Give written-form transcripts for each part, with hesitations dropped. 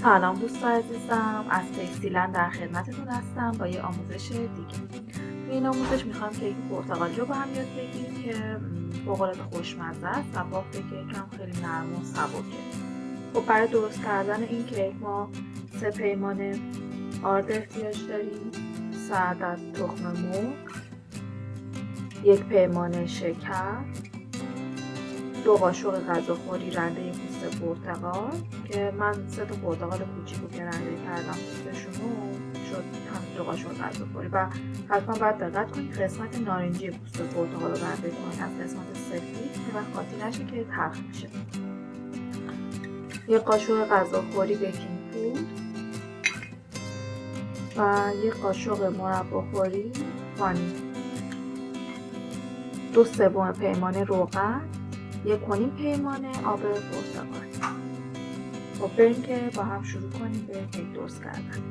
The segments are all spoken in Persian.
سلام دوستان عزیزم، از تکستیلن در خدمتتون هستم با یه آموزش دیگه. توی این آموزش میخوام کیک پرتقالی رو با هم یاد بگیریم که فوق‌العاده خوشمزه است و بافت کیک هم خیلی نرم و سبکه. خب برای درست کردن این کیک ما 3 پیمانه آرد احتیاج داریم، 3 عدد تخم مرغ، 1 پیمانه شکر، 2 قاشق غذاخوری رنده پوست پرتقال که من 3 تا پرتقال کوچیکو که رنده کردم پوستشونو شد همین 2 قاشق غذاخوری. و حتما باید دقت کنید قسمت نارنجی پوست پرتقال رو رنده کنید از قسمت سفید که وقت قاطی نشه که تلخ میشه. 1 قاشق غذاخوری بکینگ پودر و 1 قاشق مرباخوری وانیل، 2/3 پیمانه روغن، 1 کنیم پیمانه آب پرتقال. خب بریم که با هم شروع کنیم به کیک درست کردن.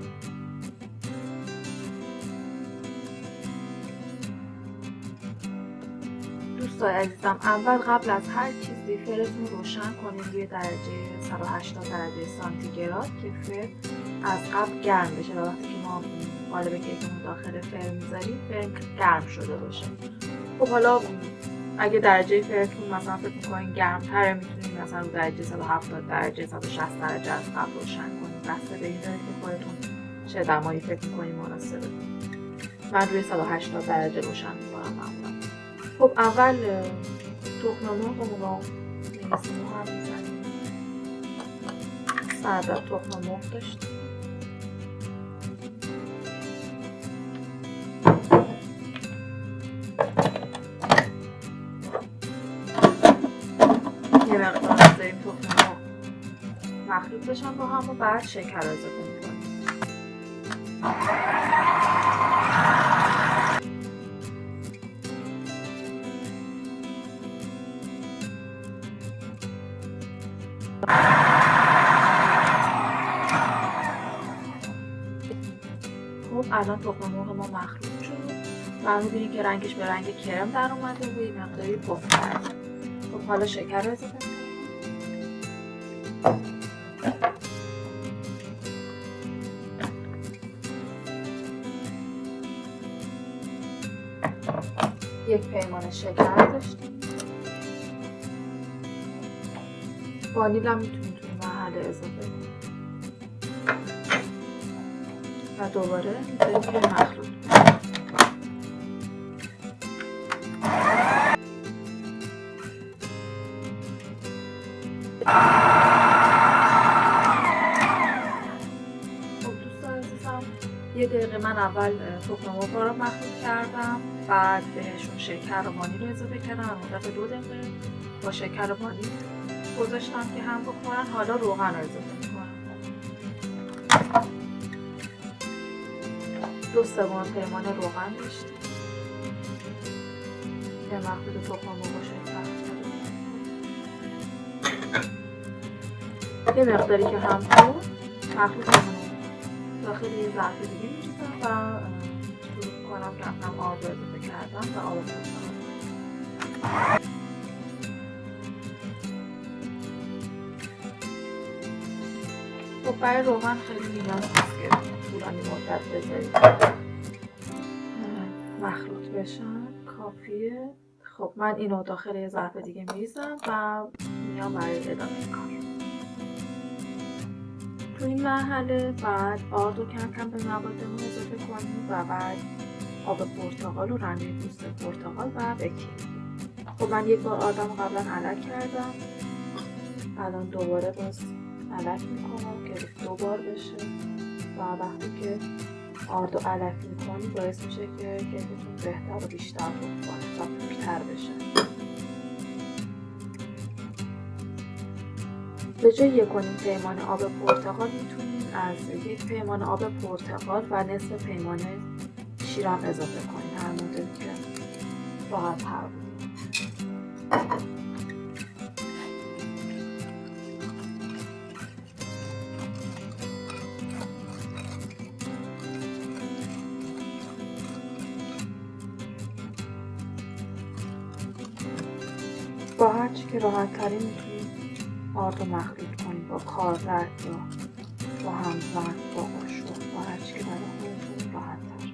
دوستان عزیزم، اول قبل از هر چیزی فرتون روشن کنید روی درجه 180 درجه سانتیگراد که فرت از قبل گرم بشه و وقتی که ما قالب کیکمون داخل فرت میذاریم فرت گرم شده باشه. خب حالا اگه درجه فرتون مثلا فکر میکنین گرمتره میتونید مثلا رو درجه 170 درجه 160 درجه از قبل روشن کنید، بسته به این داره که خودتون چه دمایی فکر میکنین مناسبه. من روی 180 درجه روشن میکنم معمولا. خب اول تخم مرغمون رو میزنیم و هم میزنیم. 3 عدد تخم مرغ داشتیم، یه مقدار میذاریم تخم مرغ مخلوط بشن با هم و بعد شکر اضافه میکنیم. خب الان تخم مرغ ما مخلوط شد و میبینید که رنگش به رنگ کرم در اومده و یه مقداری پف کرده. خب حالا شکر رو اضافه میکنیم. یک پیمانه شکر داشتیم. وانیل هم میتونید توی مرحله اضافه کنید و دوباره میذاریم که مخلوط. خب دوستان عزیزم، 1 دقیقه من اول تخم مرغ رو مخلوط کردم، بعد بهشون شکر و وانیل رو اضافه کردم. مدت 2 دقیقه با شکر و وانیل گذاشتم که هم بخورن. حالا روغن رو اضافه میکنم. 2/3 پیمانه روغن داشتیم، یه مخلوط تخم مرغ و شکر، یه مقداری که هم مخلوطمون داخل یه ظرف دیگه میریزم و شروع میکنم که هم آب رو اضافه کردم و آب پرتقال. خب برای روغن خیلی نیاز نیست که طولانی مدت بذارید، مخلوط بشن کافیه. خب من اینو داخل یه ظرف دیگه میریزم و میام برای ادامه کار. تو این مرحله بعد آرد و کم کم به موادمون اضافه کنیم و بعد آب پرتقال و رنده پوست پرتقال و بکینگ. خب من 1 بار آردم قبلا علک کردم، الان دوباره باز علک میکنم که 2 بار بشه و وقتی که آرد و علک میکنیم باعث میشه که کیکتون بهتر و بیشتر بکنه و پوکتر بشه. به جای 1 پیمانه آب پرتقال میتونید از 1 پیمانه آب پرتقال و نصف پیمانه شیرم اضافه کنید، هر مدلی که راحت تر بود. با هر چی که راحت تری میتونید آرد رو مخلوط کنید، با کارزرد یا با همزن، با قاشق، با هرچی که برای خودتون راحت تر.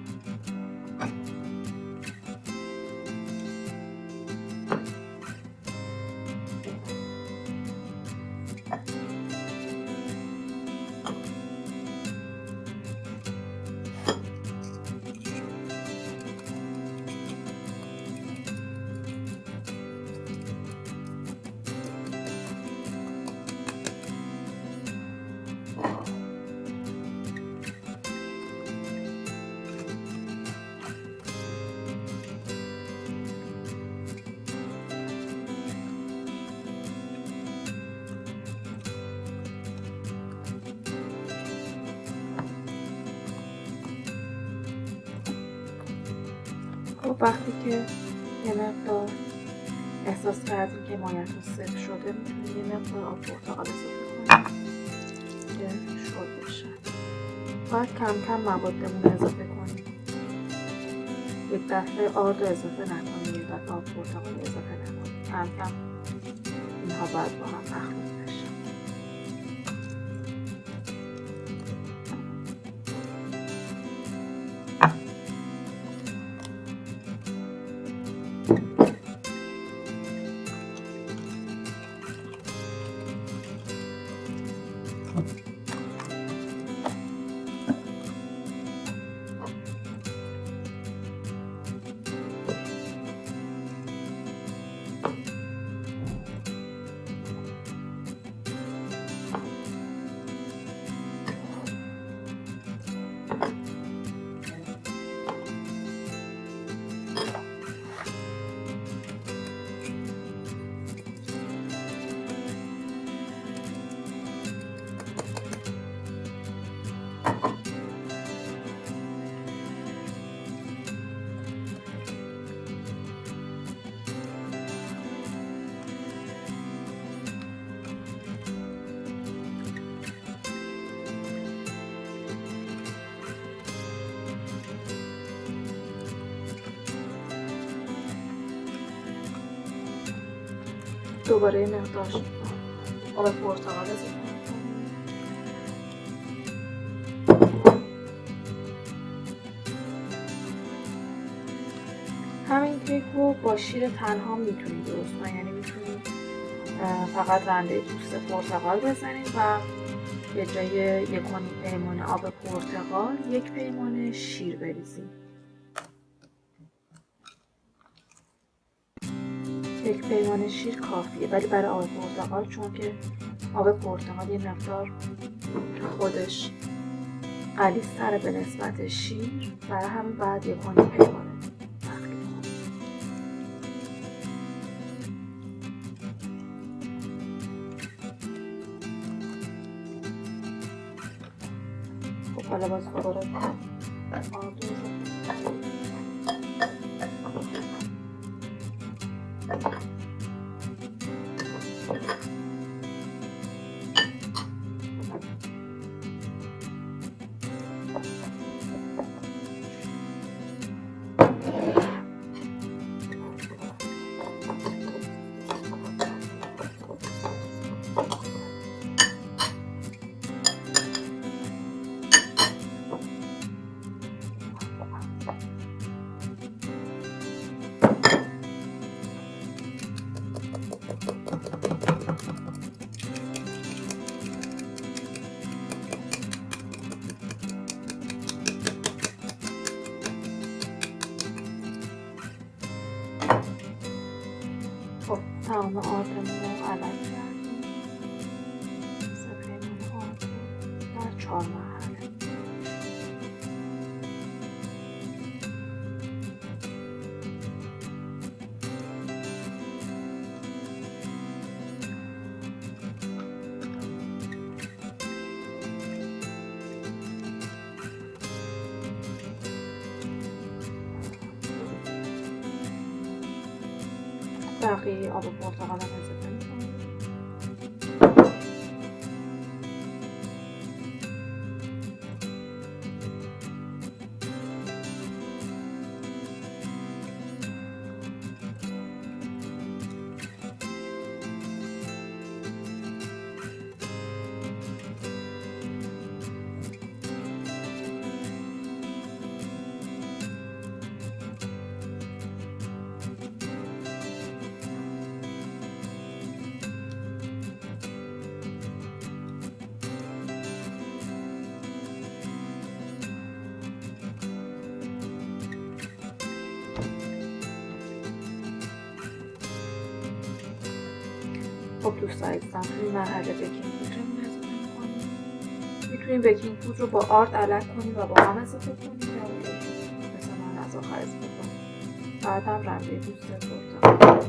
خب وقتی که یه مقدار احساس کردیم که مایتون سفت شده، میتونید یه مقدار آب پرتقال اضافه کنید که شل بشه. باید کم کم موادمون اضافه کنید. یک دفعه آرد اضافه نکنید، یک دفعه آب پرتقال اضافه نکنید. کم کم اینها باید با هم مخلوط بشه. دوباره مقدار آب پرتقال اضافه کنید. همین کیک رو با شیر تنها میتونید درست کنید، یعنی میتونید فقط رنده پوست پرتقال بزنید و به جای 1 پیمانه آب پرتقال 1 پیمانه شیر بریزید. 1 پیمانه شیر کافیه، ولی برای آب پرتقال چون که آب پرتقال یه مقدار خودش غلیظ‌تره به نسبت شیر، برای همین بعد 1 پیمانه تخلیه کنید. خب حالا باز دوباره آرد خب تمام آردمون رو علک کردیم. 3 پیمانه آرد در 4 مرحله. بقیه آب پرتقال هم اضافه می‌کنیم. خب دوست عزیزم توی این مرحله بکینگ پودرمون اضافه می‌کنیم. میتونیم بکینگ پودر رو با آرد علک کنیم و با هم اضافه کنیم یا مثل من از آخر اضافه کنیم. بعدم رنده پوست پرتقال.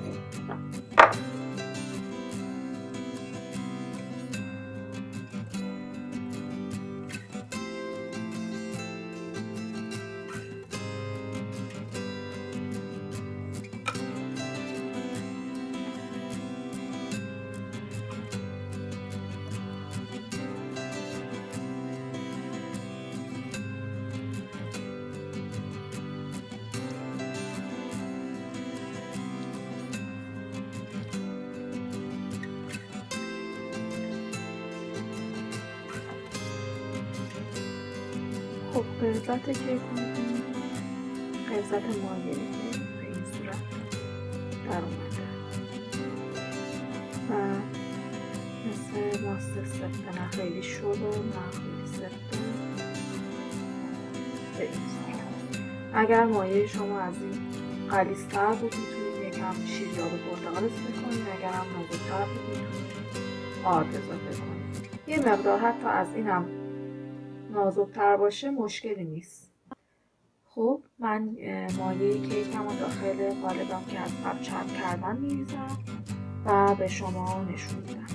خب غلظت کیک کنیم، غلظت مایعی که به این صورت در اومده و مثل ماست سفته، نه خیلی شروع نه خیلی سفته، به این صورت. اگر مایع شما از این غلیظ‌تر بود میتونید یکم شیر یا پرتقال اضافه کنید، اگر هم نازک‌تر بود میتونید آرد اضافه کنید. یه مقدار حتی از اینم نازک‌تر باشه مشکلی نیست. خب من مایع کیکم رو داخل قالبم که از قبل چرب کردم میریزم و به شما نشون میدم.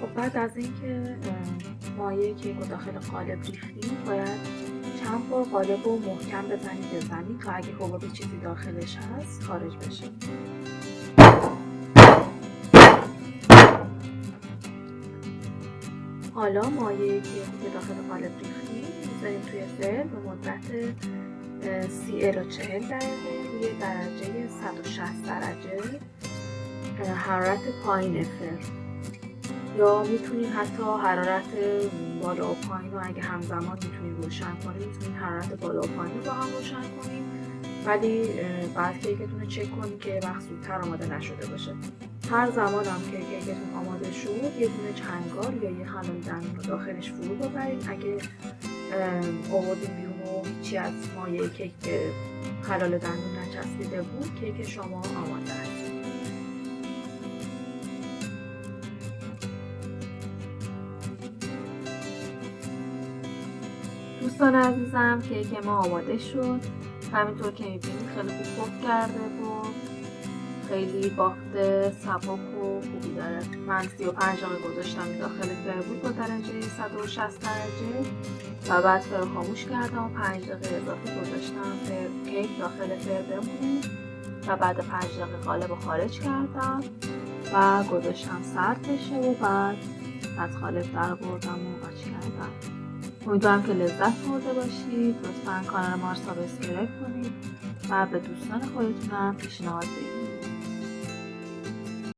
خب بعد از اینکه مایع کیک رو داخل قالب ریختیم باید چند بار قالب رو محکم بزنید به زمین تا اگه حباب چیزی داخلش هست خارج بشه. حالا مایع کیک که داخل قالب ریختیم میذاریم توی فر به مدت 30 الی 40 دقیقه روی درجه 160 درجه حرارت پایین فر، یا میتونید حتی حرارت بالا و پایین رو اگه همزمان میتونید روشن کنید، میتونید حرارت بالا و پایین رو با هم روشن کنید، ولی بعد کیکتون رو چک کنید که وقت زودتر آماده نشده باشه. هر زمان هم که کیکتون آماده شد یه دونه چنگال یا یه حلال دندون رو داخلش فرو ببرید. اگه آوردین بیرون و هیچی از مایع کیک به حلال دندون نچسبیده بود کیک شما آماده است. دوستان عزیزم کیک ما آماده شد. همینطور که میبینید خیلی خوب پخت کرده بود، خیلی بافت سبک و خوبی داره. من 35 دقیقه گذاشتم داخل فر بود با درجه 160 درجه و بعد فر رو خاموش کردم و 5 دقیقه اضافه گذاشتم کیک داخل فر بمونه و بعد 5 دقیقه قالب رو خارج کردم و گذاشتم سرد بشه و بعد از قالب در بردم و قاچ کردم. امیدوارم که لذت برده باشید. لطفاً کانال ما رو سابسکرایب کنید و به دوستان خودتونم پیشنهاد بدید.